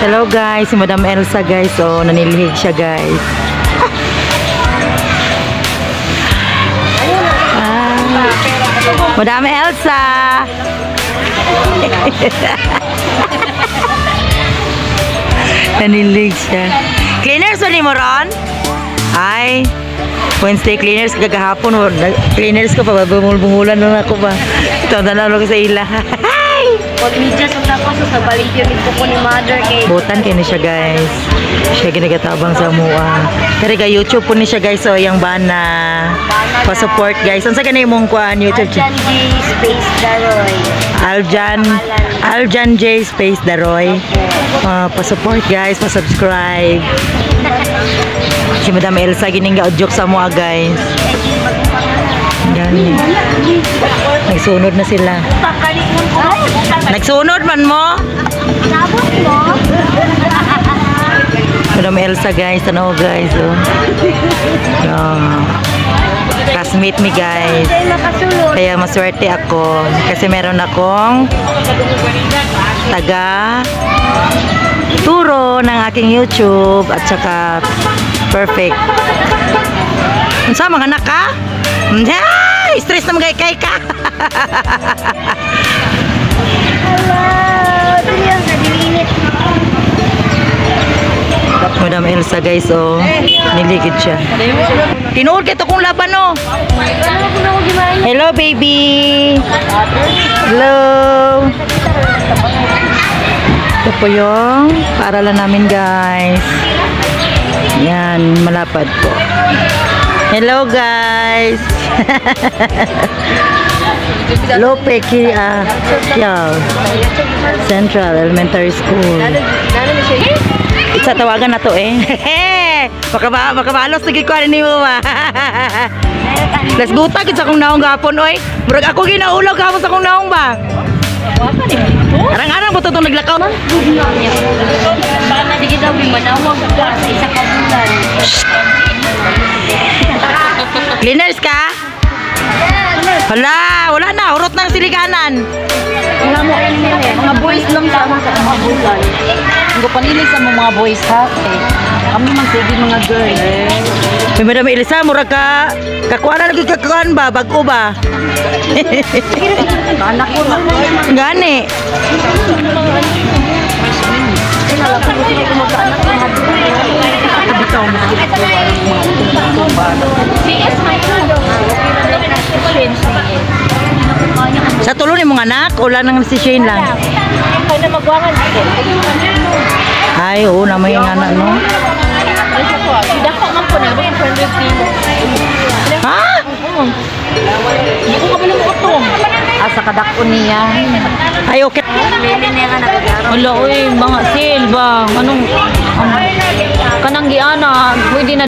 Hello guys, si Madam Elsa guys. Oh, nanilihig siya guys. Madam Elsa. Nanilihig siya. Cleaners ni mo ron? Ay, Wednesday cleaners kagahapon. Cleaners ko pa, bumul-bumulan na ako ba. Ito, nanalo ko sa ila. Pag medyas na ako, sa balik yun ko ni mother kay... Butan kayo ni siya guys. Siya ginagatabang sa mua. Kaya ka YouTube po ni siya guys. So, yung bana. Pa-support guys. Saan sa ganun mong kuhaan YouTube? Aljan J. Space Daroy. Aljan J. Space Daroy. Pa-support guys. Pa-subscribe. Si Madam Elsa gininga joke sa mua guys. Yan. Nagsunod na sila. Nagsunod man mo? Sabot mo? Madam Elsa guys, ano guys, oh. Classmate me guys. Kaya maswerte ako kasi meron akong taga turo ng aking YouTube at saka perfect. Unsa mga anak ka? Stress na magay-kay ka. Madam Elsa guys, oh, niligid siya. Tinuod kito kong laban, oh. Hello baby. Hello. Ito po yung paaralan namin guys. Yan, malapad po. Hello guys. Lope Central Elementary School. Isa tawagan na to eh. Makabalos lagi ko ni mo ba. Let's go ta kita kung naong gapon oy. Murag ako ginaulaw gapon sa kung naong ba. Arang-arang buto tong naglakaw. Sige daw may manawag ka sa isa ka bulan. Cleaners ka? Hala, wala na, urot ng siliganan. Wala mo mga boys lang sa mga bulan. Hindi panilig sa mga boys ha. Kami man sige mga girl. May Madam Elsa, mura ka kakuha na lagi kakuhaan ba? Bago ba? Anak ko na. Gani. Sa tulo ni mga anak, wala nang si Shane lang. Ay na magwangan dito. Ay, oo naman yung anak, no? Dako man po na 100 kilo. Ha? Hindi ko kabalo ko to. Asa kadako niya. Ay, okay. Lili niya nga nagagaro. Wala, uy, mga silba. Anong, kanang giana, pwede na